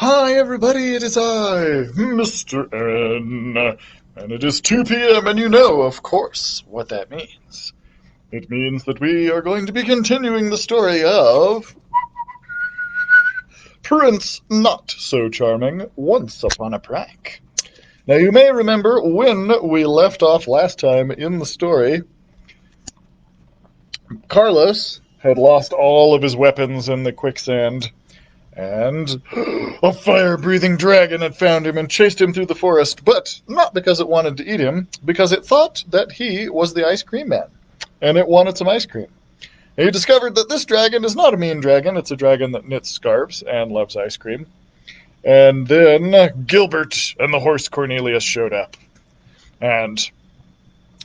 Hi, everybody, it is I, Mr. N, and it is 2 p.m., and you know, of course, what that means. It means that we are going to be continuing the story of Prince Not So Charming Once Upon a Prank. Now, you may remember when we left off last time in the story, Carlos had lost all of his weapons in the quicksand. And a fire-breathing dragon had found him and chased him through the forest, but not because it wanted to eat him, because it thought that he was the ice cream man, and it wanted some ice cream. And he discovered that this dragon is not a mean dragon, it's a dragon that knits scarves and loves ice cream. And then Gilbert and the horse Cornelius showed up, and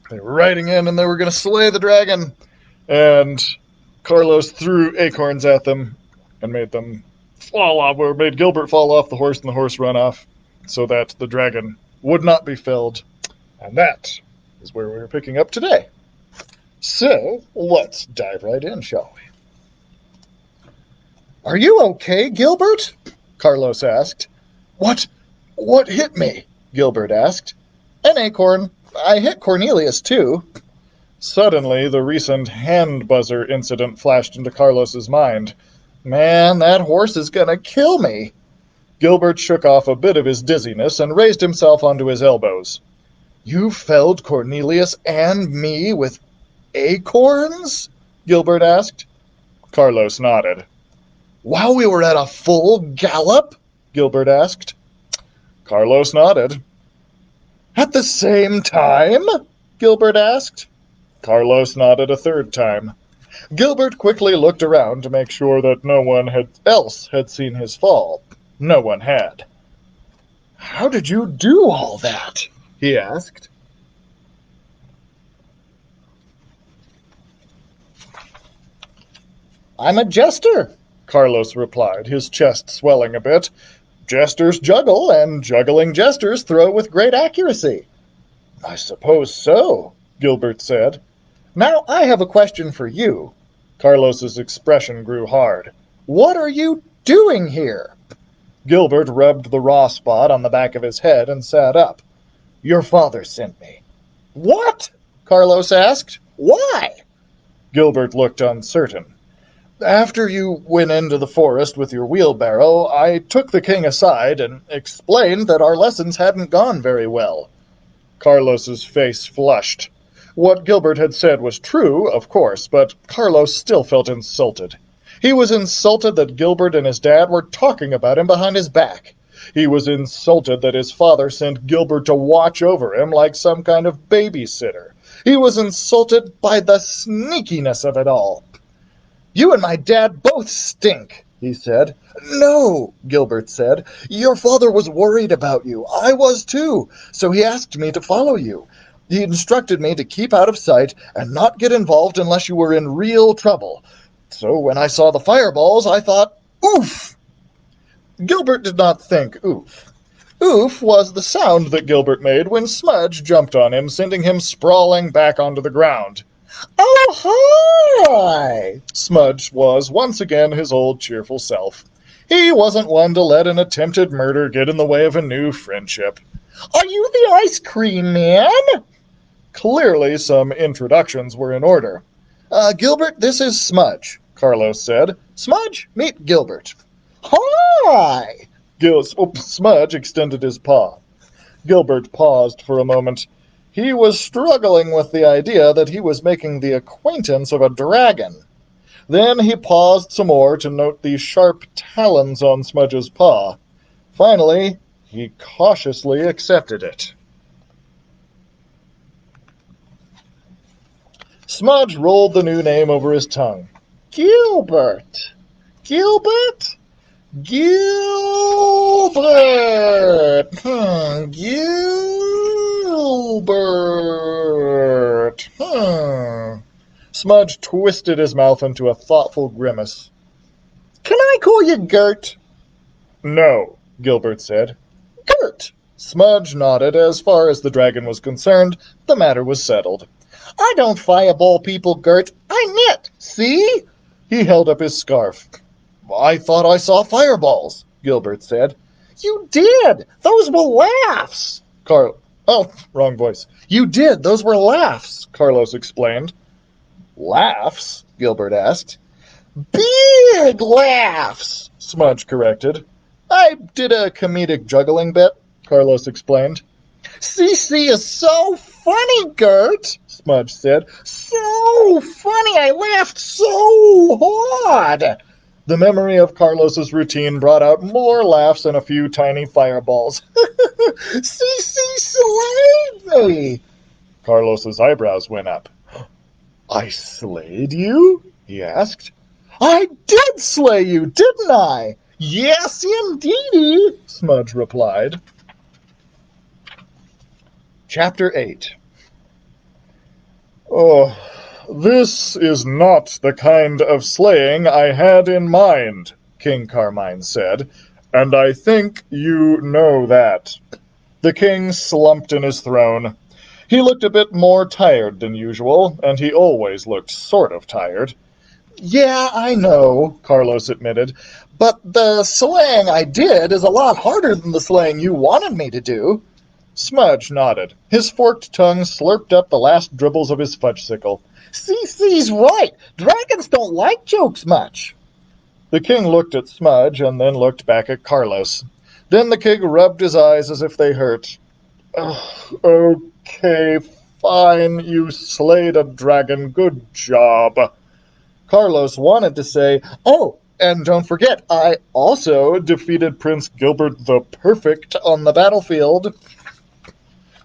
they were riding in and they were going to slay the dragon, and Carlos threw acorns at them and made them fall off, or made Gilbert fall off the horse and the horse run off, so that the dragon would not be felled. And that is where we're picking up today. So let's dive right in, shall we? Are you okay, Gilbert? Carlos asked. What hit me? Gilbert asked. An acorn. I hit Cornelius, too. Suddenly, the recent hand buzzer incident flashed into Carlos's mind. Man, that horse is gonna kill me. Gilbert shook off a bit of his dizziness and raised himself onto his elbows. You felled Cornelius and me with acorns? Gilbert asked. Carlos nodded. While we were at a full gallop? Gilbert asked. Carlos nodded. At the same time? Gilbert asked. Carlos nodded a third time. Gilbert quickly looked around to make sure that no one else had seen his fall. No one had. How did you do all that? He asked. I'm a jester, Carlos replied, his chest swelling a bit. Jesters juggle, and juggling jesters throw with great accuracy. I suppose so, Gilbert said. Now I have a question for you. Carlos's expression grew hard. What are you doing here? Gilbert rubbed the raw spot on the back of his head and sat up. Your father sent me. What? Carlos asked. Why? Gilbert looked uncertain. After you went into the forest with your wheelbarrow, I took the king aside and explained that our lessons hadn't gone very well. Carlos's face flushed. What Gilbert had said was true, of course, but Carlos still felt insulted. He was insulted that Gilbert and his dad were talking about him behind his back. He was insulted that his father sent Gilbert to watch over him like some kind of babysitter. He was insulted by the sneakiness of it all. You and my dad both stink, he said. No, Gilbert said. Your father was worried about you. I was too, so he asked me to follow you. He instructed me to keep out of sight and not get involved unless you were in real trouble. So when I saw the fireballs, I thought, oof! Gilbert did not think oof. Oof was the sound that Gilbert made when Smudge jumped on him, sending him sprawling back onto the ground. Oh, hi! Smudge was once again his old cheerful self. He wasn't one to let an attempted murder get in the way of a new friendship. Are you the ice cream man? Clearly some introductions were in order. Gilbert, this is Smudge, Carlos said. Smudge, meet Gilbert. Hi! Smudge extended his paw. Gilbert paused for a moment. He was struggling with the idea that he was making the acquaintance of a dragon. Then he paused some more to note the sharp talons on Smudge's paw. Finally, he cautiously accepted it. Smudge rolled the new name over his tongue. Gilbert. Gilbert? Gilbert. Gilbert. Smudge twisted his mouth into a thoughtful grimace. Can I call you Gert? No, Gilbert said. Gert. Smudge nodded. As far as the dragon was concerned, the matter was settled. I don't fireball people, Gert. I knit. See? He held up his scarf. I thought I saw fireballs, Gilbert said. You did! Those were laughs! Oh, wrong voice. You did! Those were laughs, Carlos explained. Laughs? Gilbert asked. Big laughs, Smudge corrected. I did a comedic juggling bit, Carlos explained. Cece is so funny, Gert, Smudge said. So funny, I laughed so hard. The memory of Carlos's routine brought out more laughs and a few tiny fireballs. Cece slayed me. Carlos's eyebrows went up. I slayed you? He asked. I did slay you, didn't I? Yes, indeedy, Smudge replied. Chapter 8. Oh, this is not the kind of slaying I had in mind, King Carmine said, and I think you know that. The king slumped in his throne. He looked a bit more tired than usual, and he always looked sort of tired. Yeah, I know, Carlos admitted, but the slaying I did is a lot harder than the slaying you wanted me to do. Smudge nodded. His forked tongue slurped up the last dribbles of his fudgesicle. Cece's right. Dragons don't like jokes much. The king looked at Smudge and then looked back at Carlos. Then the king rubbed his eyes as if they hurt. Okay, fine. You slayed a dragon. Good job. Carlos wanted to say, oh, and don't forget, I also defeated Prince Gilbert the Perfect on the battlefield.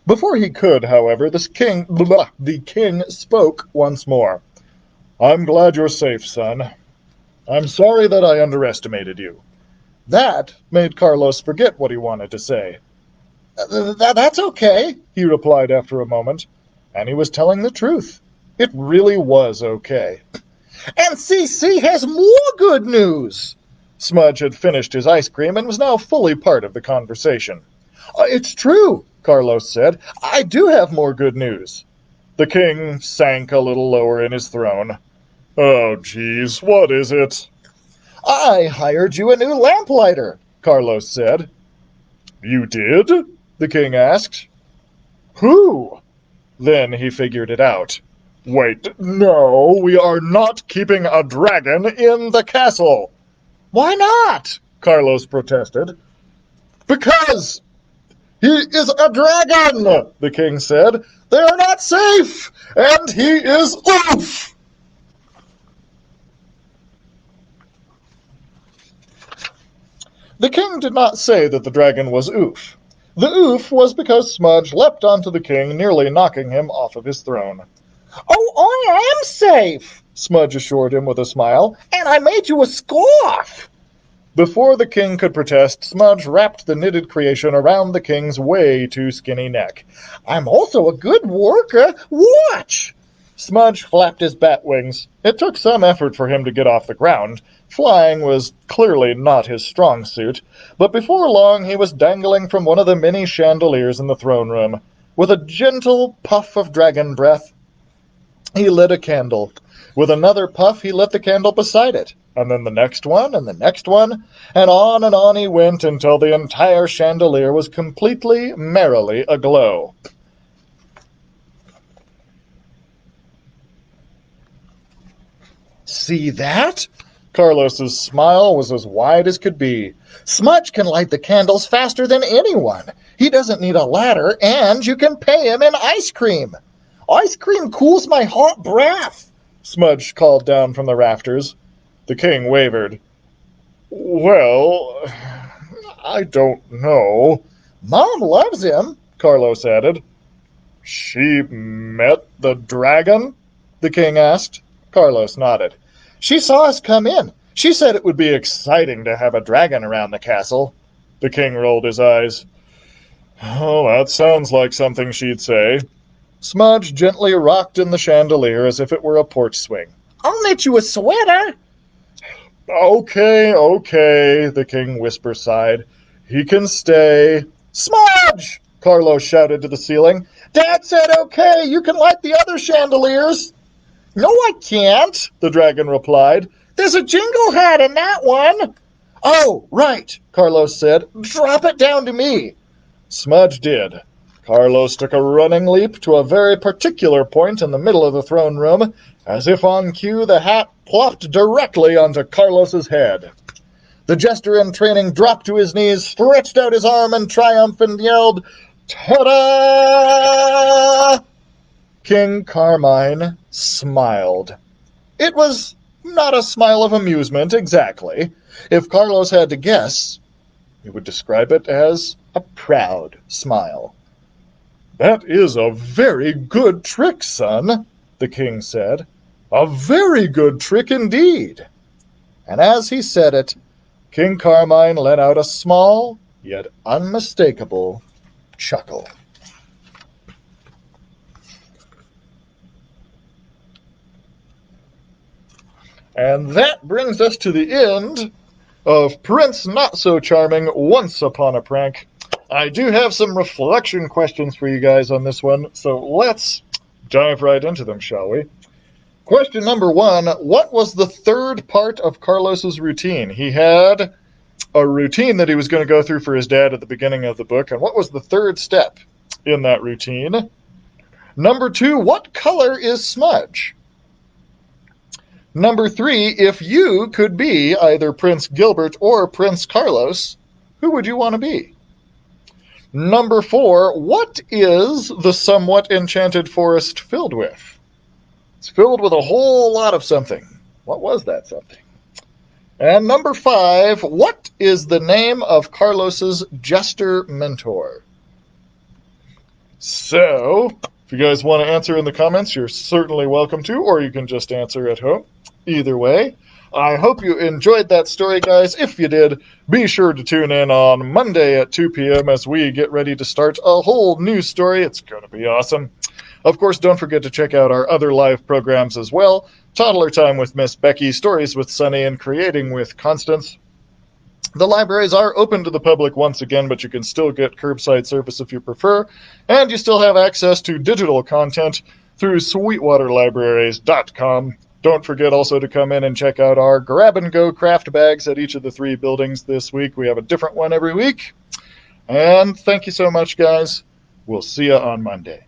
Before he could, however, the king spoke once more. I'm glad you're safe, son. I'm sorry that I underestimated you. That made Carlos forget what he wanted to say. That's okay, he replied after a moment, and he was telling the truth. It really was okay. And Cece has more good news! Smudge had finished his ice cream and was now fully part of the conversation. It's true, Carlos said. I do have more good news. The king sank a little lower in his throne. Oh, geez, what is it? I hired you a new lamplighter, Carlos said. You did? The king asked. Who? Then he figured it out. Wait, no, we are not keeping a dragon in the castle. Why not? Carlos protested. Because he is a dragon, the king said. They are not safe, and he is oof. The king did not say that the dragon was oof. The oof was because Smudge leapt onto the king, nearly knocking him off of his throne. Oh, I am safe, Smudge assured him with a smile, and I made you a scarf. Before the king could protest, Smudge wrapped the knitted creation around the king's way too skinny neck. I'm also a good worker. Watch! Smudge flapped his bat wings. It took some effort for him to get off the ground. Flying was clearly not his strong suit, but before long he was dangling from one of the many chandeliers in the throne room. With a gentle puff of dragon breath, he lit a candle. With another puff, he lit the candle beside it, and then the next one, and on he went until the entire chandelier was completely, merrily aglow. See that? Carlos's smile was as wide as could be. Smudge can light the candles faster than anyone. He doesn't need a ladder, and you can pay him in ice cream. Ice cream cools my hot breath, Smudge called down from the rafters. The king wavered. Well, I don't know. Mom loves him, Carlos added. She met the dragon? The king asked. Carlos nodded. She saw us come in. She said it would be exciting to have a dragon around the castle. The king rolled his eyes. Oh, that sounds like something she'd say. Smudge gently rocked in the chandelier as if it were a porch swing. I'll knit you a sweater. Okay, the king whisper sighed. He can stay. Smudge! Carlos shouted to the ceiling. Dad said okay, you can light the other chandeliers. No, I can't, the dragon replied. There's a jingle hat in that one. "Oh, right," Carlos said. "Drop it down to me." Smudge did. Carlos took a running leap to a very particular point in the middle of the throne room. As if on cue, the hat plopped directly onto Carlos's head. The jester in training dropped to his knees, stretched out his arm in triumph, and yelled, "Ta-da!" King Carmine smiled. It was not a smile of amusement, exactly. If Carlos had to guess, he would describe it as a proud smile. "That is a very good trick, son," the king said. "A very good trick indeed." And as he said it, King Carmine let out a small, yet unmistakable, chuckle. And that brings us to the end of Prince Not So Charming Once Upon a Prank. I do have some reflection questions for you guys on this one, so let's dive right into them, shall we? Question number one, what was the third part of Carlos's routine? He had a routine that he was going to go through for his dad at the beginning of the book, and what was the third step in that routine? Number two, what color is Smudge? Number three, if you could be either Prince Gilbert or Prince Carlos, who would you want to be? Number four, what is the somewhat enchanted forest filled with? It's filled with a whole lot of something. What was that something? And number five, what is the name of Carlos's jester mentor? So, if you guys want to answer in the comments, you're certainly welcome to, or you can just answer at home. Either way, I hope you enjoyed that story, guys. If you did, be sure to tune in on Monday at 2 p.m. as we get ready to start a whole new story. It's going to be awesome. Of course, don't forget to check out our other live programs as well. Toddler Time with Miss Becky, Stories with Sunny, and Creating with Constance. The libraries are open to the public once again, but you can still get curbside service if you prefer, and you still have access to digital content through sweetwaterlibraries.com. Don't forget also to come in and check out our grab-and-go craft bags at each of the 3 buildings this week. We have a different one every week. And thank you so much, guys. We'll see you on Monday.